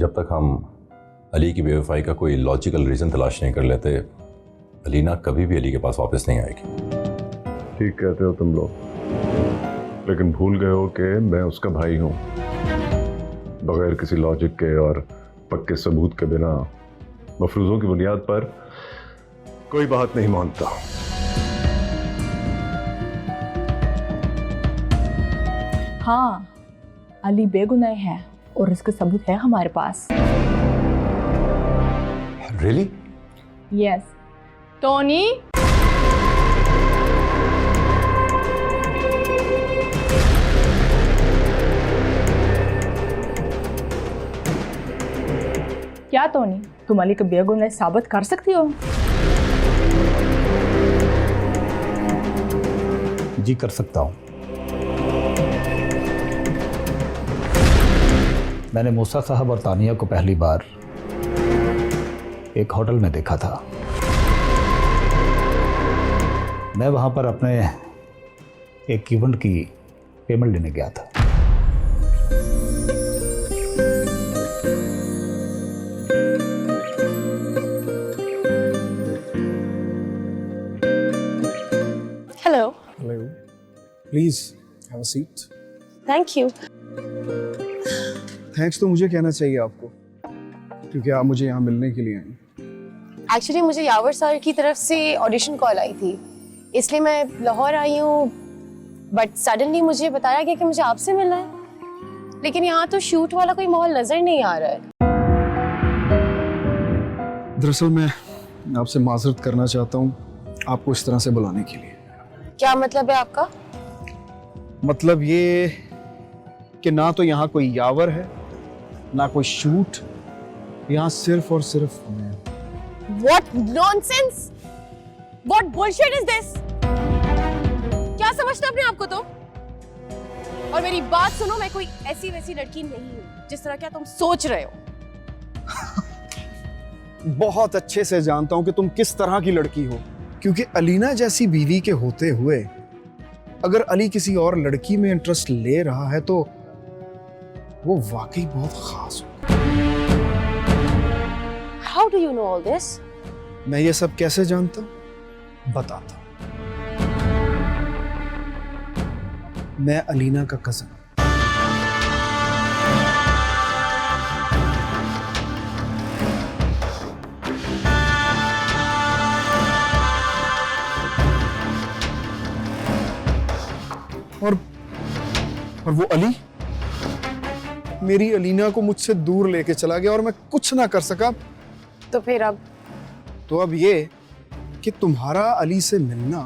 जब तक हम अली की बेवफाई का कोई लॉजिकल रीज़न तलाश नहीं कर लेते, अलीना कभी भी अली के पास वापस नहीं आएगी। ठीक कहते हो तुम लोग, लेकिन भूल गए हो कि मैं उसका भाई हूँ। बगैर किसी लॉजिक के और पक्के सबूत के बिना मफरूज़ों की बुनियाद पर कोई बात नहीं मानता। हाँ, अली बेगुनाह है और इसका सबूत है हमारे पास। रियली? यस। टोनी, क्या टोनी, तुम अली का बेगुनाह साबित कर सकती हो? जी कर सकता हूँ। मैंने मूसा साहब और तानिया को पहली बार एक होटल में देखा था। मैं वहाँ पर अपने एक इवेंट की पेमेंट लेने गया था। Hello. Hello, please have a seat. Thank you. Thanks तो मुझे कहना चाहिए आपको, क्योंकि आप मुझे यहाँ मिलने के लिए आए। एक्चुअली मुझे यावर सर की तरफ से ऑडिशन कॉल आई थी, इसलिए मैं लाहौर आई हूँ, बट सडनली मुझे बताया गया कि मुझे आपसे मिलना है। लेकिन यहाँ तो शूट वाला कोई माहौल नजर नहीं आ रहा है। दरअसल मैं आपसे माजरत करना चाहता हूँ आपको इस तरह से बुलाने के लिए। क्या मतलब है आपका? मतलब ये कि ना तो यहाँ कोई यावर है, ना कोई शूट, यहाँ सिर्फ और सिर्फ मैं। What nonsense! What bullshit is this? क्या समझते अपने आप को तुम? और मेरी बात सुनो, मैं कोई ऐसी वैसी लड़की नहीं हूँ जिस तरह क्या तुम सोच रहे हो। बहुत अच्छे से जानता हूँ कि तुम किस तरह की लड़की हो, क्योंकि अलीना जैसी बीवी के होते हुए अगर अली किसी और लड़की में इंटरेस्ट ले रहा है तो वो वाकई बहुत खास हो। How do you know all this? मैं ये सब कैसे जानता हूं? बताता हूं। मैं अलीना का कजन। और वो अली मेरी अलीना को मुझसे दूर लेके चला गया और मैं कुछ ना कर सका। तो फिर अब? तो अब ये कि तुम्हारा अली से मिलना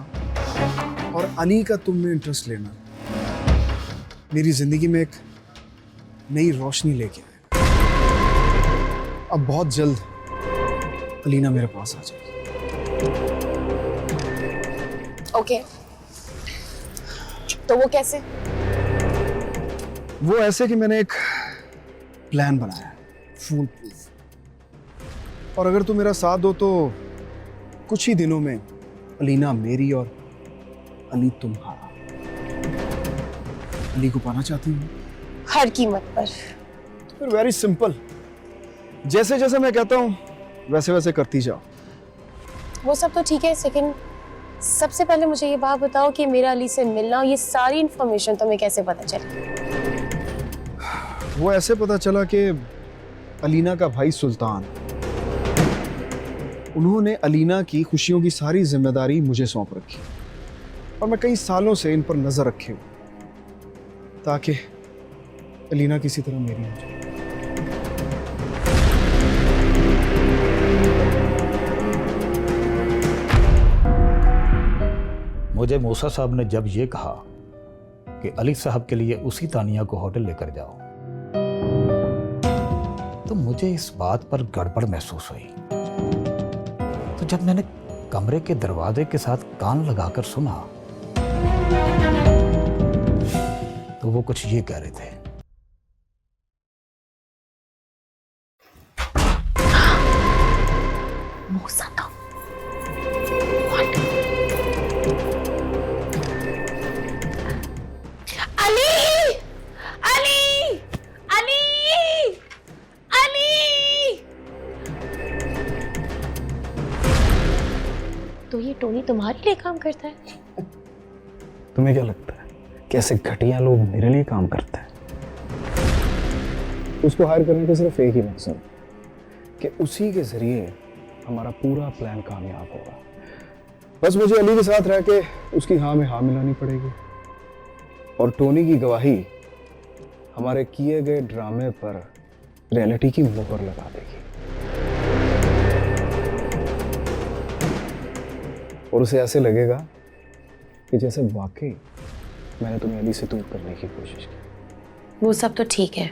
और अली का तुम में इंटरेस्ट लेना मेरी जिंदगी में एक नई रोशनी लेके आया। अब बहुत जल्द अलीना मेरे पास आ जाएगी। ओके, तो वो कैसे? वो ऐसे कि मैंने एक प्लान बनाया, फूल प्रूफ। और अगर तुम मेरा साथ दो तो कुछ ही दिनों में अलीना मेरी और अली तुम्हारा। अली को पाना चाहती हूँ हर कीमत पर। तो फिर वेरी सिंपल, जैसे जैसे मैं कहता हूँ वैसे वैसे करती जाओ। वो सब तो ठीक है, लेकिन सबसे पहले मुझे ये बात बताओ कि मेरा अली से मिलना, ये सारी इंफॉर्मेशन तुम्हें कैसे पता चली? वो ऐसे पता चला कि अलीना का भाई सुल्तान, उन्होंने अलीना की खुशियों की सारी जिम्मेदारी मुझे सौंप रखी और मैं कई सालों से इन पर नजर रखे हूं ताकि अलीना किसी तरह मेरी हो जाए। मुझे मूसा साहब ने जब ये कहा कि अली साहब के लिए उसी तानिया को होटल लेकर जाओ, तो मुझे इस बात पर गड़बड़ महसूस हुई। तो जब मैंने कमरे के दरवाजे के साथ कान लगाकर सुना तो वो कुछ ये कह रहे थे। मूसा का अली! अली! अली! अली! टोनी तुम्हारे लिए काम करता है? तुम्हें क्या लगता है कैसे घटिया लोग मेरे लिए काम करते हैं? उसको हायर करने का सिर्फ एक ही मकसद कि उसी के जरिए हमारा पूरा प्लान कामयाब होगा। बस मुझे अली के साथ रह के उसकी हाँ में हाँ मिलानी पड़ेगी और टोनी की गवाही हमारे किए गए ड्रामे पर रियलिटी की मोहर लगा देगी और उसे ऐसे लगेगा कि जैसे वाकई मैंने तुम्हें अली से दूर करने की कोशिश की। वो सब तो ठीक है,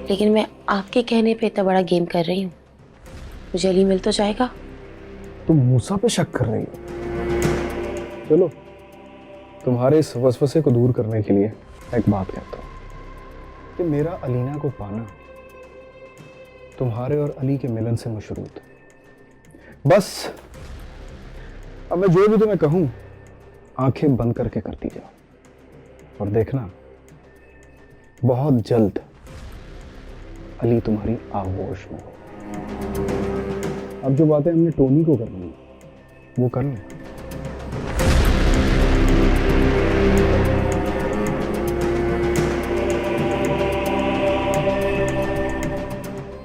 लेकिन मैं आपके कहने पे इतना बड़ा गेम कर रही हूँ। मुझे अली मिल तो जाएगा। तुम मूसा पे शक कर रही हो? चलो तुम्हारे इस वसवसे को दूर करने के लिए एक बात कहता हूँ कि मेरा अलीना को पाना तुम्हारे और अली के मिलन से मशरूत। बस अब मैं जो भी तुम्हें कहूं आंखें बंद करके करती जाओ और देखना बहुत जल्द अली तुम्हारी आगोश में हो। अब जो बातें हमने टोनी को करनी है वो कर लें।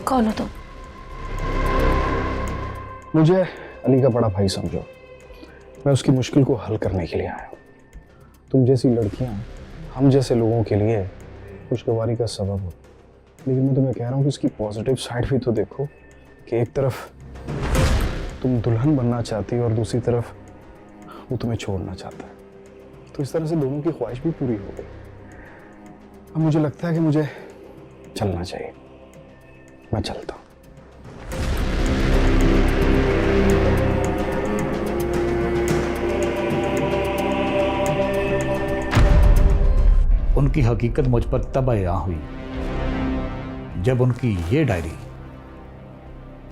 कौन हो तुम? मुझे अली का बड़ा भाई समझो। मैं उसकी मुश्किल को हल करने के लिए आया हूँ। तुम जैसी लड़कियां हम जैसे लोगों के लिए खुशगवारी का सबब हो, लेकिन मैं तुम्हें कह रहा हूँ कि इसकी पॉजिटिव साइड भी तो देखो कि एक तरफ तुम दुल्हन बनना चाहती हो और दूसरी तरफ वो तुम्हें छोड़ना चाहता है, तो इस तरह से दोनों की ख्वाहिश भी पूरी हो गई। अब मुझे लगता है कि मुझे चलना चाहिए। मैं चलता हूँ। उनकी हकीकत मुझ पर तब आया हुई जब उनकी ये डायरी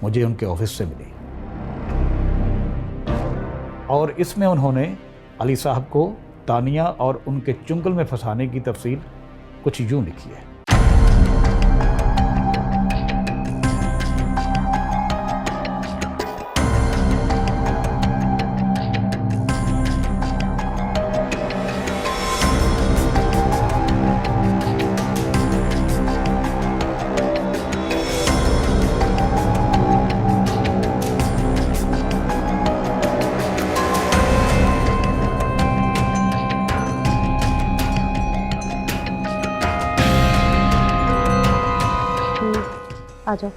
मुझे उनके ऑफिस से मिली और इसमें उन्होंने अली साहब को तानिया और उनके चुंगल में फंसाने की तफसील कुछ यूं लिखी है। आ जाओ।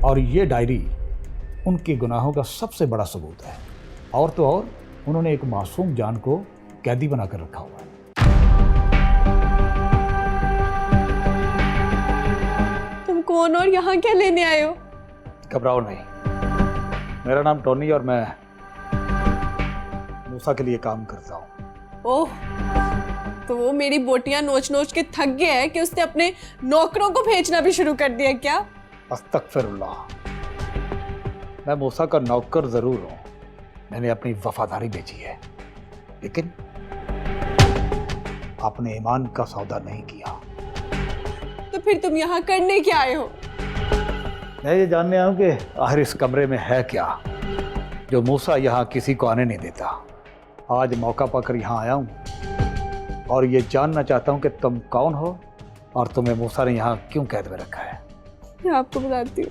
और ये डायरी उनके गुनाहों का सबसे बड़ा सबूत है। और तो और उन्होंने एक मासूम जान को कैदी बनाकर रखा हुआ है। तुम कौन और यहाँ क्या लेने आए हो? घबराओ नहीं, मेरा नाम टोनी और मैं मूसा के लिए काम करता हूँ। ओह, तो वो मेरी बोटियां नोच नोच के थक गया है कि उसने अपने नौकरों को भेजना भी शुरू कर दिया क्या? अस्तगफिरुल्लाह, मैं मूसा का नौकर जरूर हूँ, मैंने अपनी वफादारी बेची है, लेकिन अपने ईमान का सौदा नहीं किया। तो फिर तुम यहाँ करने क्या आए हो? मैं ये जानने आया हूँ कि आखिर इस कमरे में है क्या जो मूसा यहाँ किसी को आने नहीं देता। आज मौका पाकर यहाँ आया हूँ और ये जानना चाहता हूँ कि तुम कौन हो और तुम्हें मूसा ने यहाँ क्यों कैद में रखा है। मैं आपको बताती हूँ।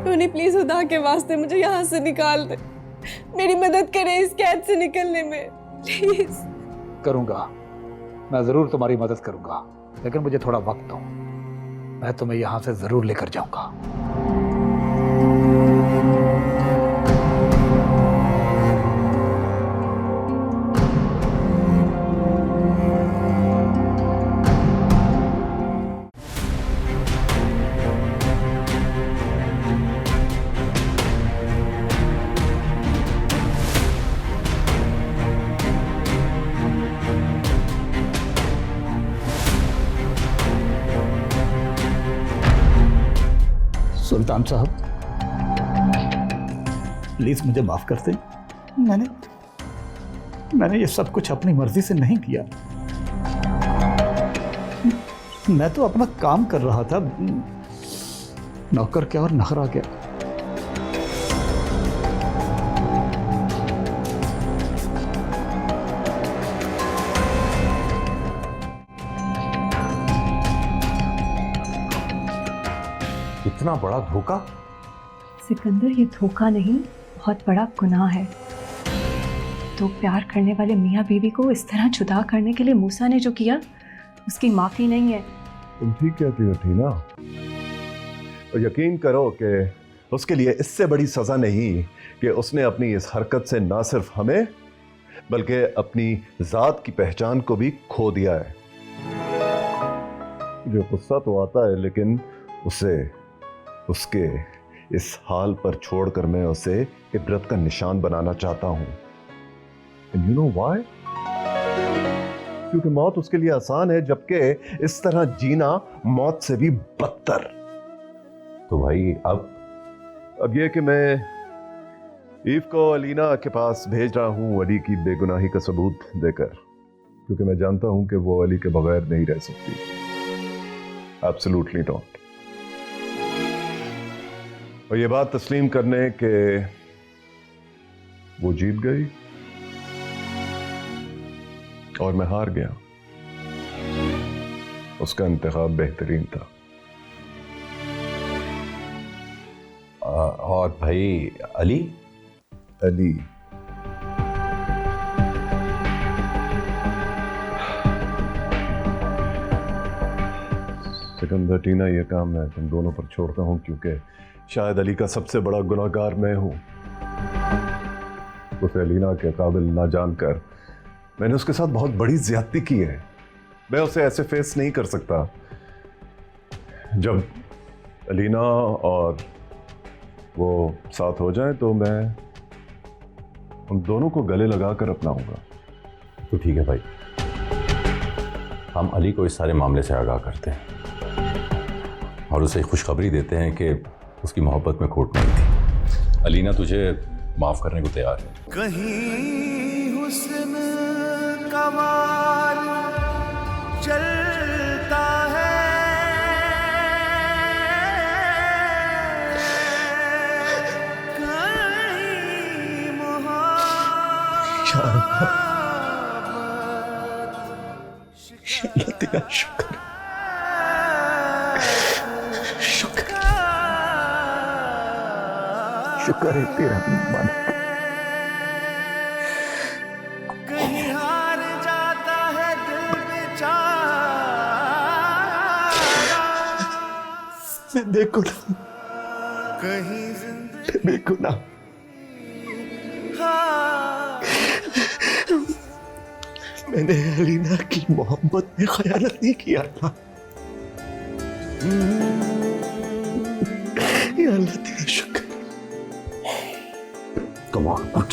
टोनी, प्लीज खुदा के वास्ते मुझे यहाँ से निकाल दे, मेरी मदद करें इस कैद से निकलने में, प्लीज। करूँगा, मैं ज़रूर तुम्हारी मदद करूँगा, लेकिन मुझे थोड़ा वक्त दो, मैं तुम्हें यहाँ से ज़रूर लेकर जाऊँगा। सुल्तान साहब, प्लीज मुझे माफ कर दें, मैंने ये सब कुछ अपनी मर्जी से नहीं किया। मैं तो अपना काम कर रहा था, नौकर क्या और नखरा क्या। इतना बड़ा धोखा? सिकंदर, ये धोखा नहीं, बहुत बड़ा गुनाह है। तो प्यार करने वाले मियाँ बीवी को इस तरह जुदा करने के लिए मूसा ने जो किया, उसकी माफी नहीं है। तुम ठीक कहती हो टीना, और यकीन करो कि उसके लिए इससे बड़ी सजा नहीं कि उसने अपनी इस हरकत से ना सिर्फ हमें बल्कि अपनी जात की पहचान को भी खो दिया है। जो गुस्सा तो आता है, लेकिन उसे उसके इस हाल पर छोड़कर मैं उसे इबरत का निशान बनाना चाहता हूं। And you know why? क्योंकि मौत उसके लिए आसान है, जबकि इस तरह जीना मौत से भी बदतर। तो भाई अब ये कि मैं ईव को अलीना के पास भेज रहा हूं अली की बेगुनाही का सबूत देकर, क्योंकि मैं जानता हूं कि वो अली के बगैर नहीं रह सकती। Absolutely not. और ये बात तस्लीम करने के वो जीत गई और मैं हार गया। उसका इंतखाब बेहतरीन था। और भाई अली सिकंदर, टीना, ये काम मैं तुम दोनों पर छोड़ता हूं, क्योंकि शायद अली का सबसे बड़ा गुनाहगार मैं हूं। उसे अलीना के काबिल ना जानकर मैंने उसके साथ बहुत बड़ी ज्यादती की है। मैं उसे ऐसे फेस नहीं कर सकता। जब अलीना और वो साथ हो जाए तो मैं उन दोनों को गले लगाकर अपनाऊंगा। तो ठीक है भाई, हम अली को इस सारे मामले से आगाह करते हैं और उसे खुशखबरी देते हैं कि उसकी मोहब्बत में खोट नहीं थी। अलीना तुझे माफ करने को तैयार है। कहीं हुस्न का वार चलता है, कहीं मोहब्बत शुक्र शुक्र है तेरा मालिक। कहीं हार जाता है दिल बेचारा, मैं बेगुनाह, कहीं जिंदगी बेगुनाह। मैंने अलीना की मोहब्बत में खयानत नहीं किया था। या अल्लाह तेरा शुक्र। Come on, उठ।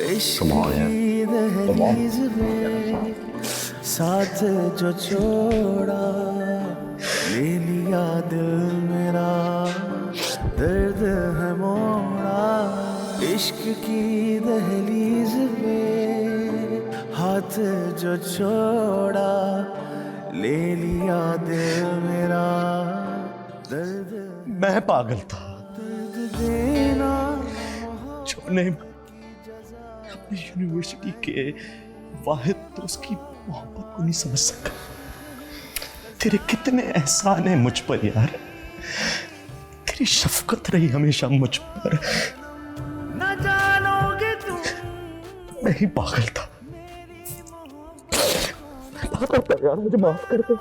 इश्क की दहलीज में साथ जो छोड़ा, ले लिया दिल मेरा, दर्द है मोड़ा। इश्क की दहलीज में हाथ जो छोड़ा, ले लिया दिल मेरा, दर्द मैं पागल था देना। जो ने अपनी यूनिवर्सिटी के वाहिद दोस्त की मोहब्बत को नहीं समझ सका। तेरे कितने एहसान है मुझ पर यार, तेरी शफकत रही हमेशा मुझ पर। न जानोगे तुम मैं ही पागल था, पागल था यार, मुझे माफ कर दो।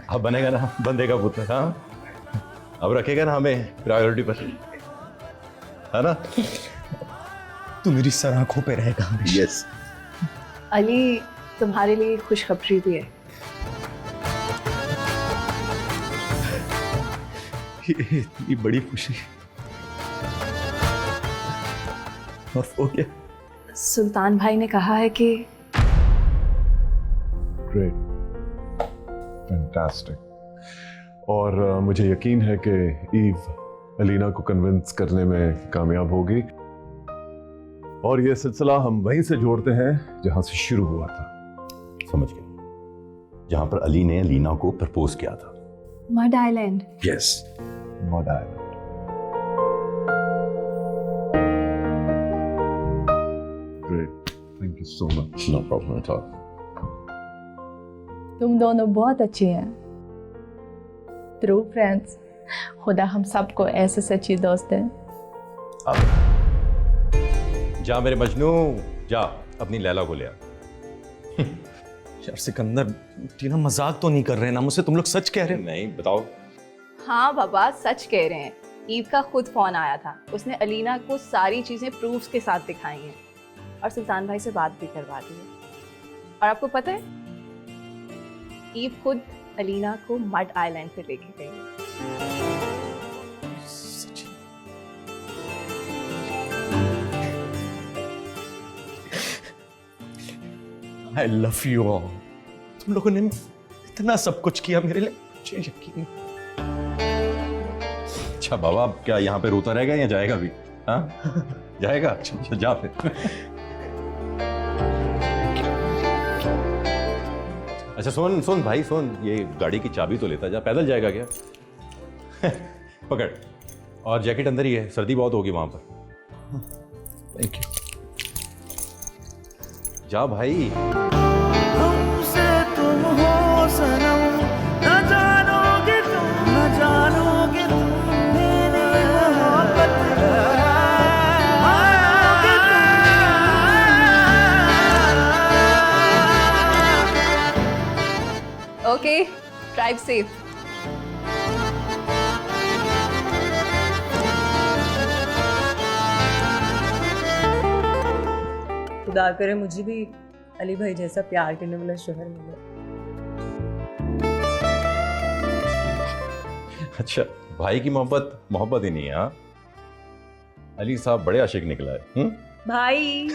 अब बनेगा ना बंदे का पुत्र, हाँ अब रखेगा ना हमें प्रायोरिटी पर, है ना? तू मेरी सराखों पे रहेगा हमेशा। यस। अली, तुम्हारे लिए खुशखबरी भी है। इतनी बड़ी खुशी और वो क्या? सुल्तान भाई ने कहा है कि ग्रेट, फैंटास्टिक। और मुझे यकीन है कि ईव अलीना को कन्विंस करने में कामयाब होगी। और ये सिलसिला हम वहीं से जोड़ते हैं जहां से शुरू हुआ था। समझ गया, जहां पर अली ने लीना को प्रपोज किया था। Mud island. Yes, mud island. Great, thank you so much. No problem at all. तुम दोनों बहुत अच्छे हैं, ट्रू फ्रेंड्स। खुदा हम सबको ऐसे सच्ची दोस्त हैं। जा मेरे मजनू, जा अपनी लैला को ले आ। यार सिकंदर, टीना मजाक तो नहीं कर रहे ना मुझसे? तुम लोग सच कह रहे हो? नहीं बताओ। हाँ बाबा, सच कह रहे हैं। ईव का खुद फोन आया था, उसने अलीना को सारी चीजें प्रूफ्स के साथ दिखाई हैं और सुल्तान भाई से बात भी करवा दी है। और आपको पता है, ईव खुद अलीना को मड आइलैंड पे लेके गई है। I love you all. तुम लोगों ने इतना सब कुछ किया मेरे लिए, मुझे यकीन नहीं। अच्छा बाबा, अब क्या यहाँ पे रोता रहेगा या जाएगा भी? हाँ जाएगा? अच्छा जा फिर। अच्छा सुन सुन भाई सुन, ये गाड़ी की चाबी तो लेता जा, पैदल जाएगा क्या? पकड़, और जैकेट अंदर ही है, सर्दी बहुत होगी वहां पर। Thank you. जा भाई। हमसे तुम हो सनम, न जानोगे तुम, न जानोगे तुम मेरी मोहब्बत। Okay, drive safe. खुदा करे मुझे भी अली भाई जैसा प्यार करने वाला शोहर मिले। अच्छा, भाई की मोहब्बत मोहब्बत ही नहीं है। हाँ, अली साहब बड़े आशिक निकला है। भाई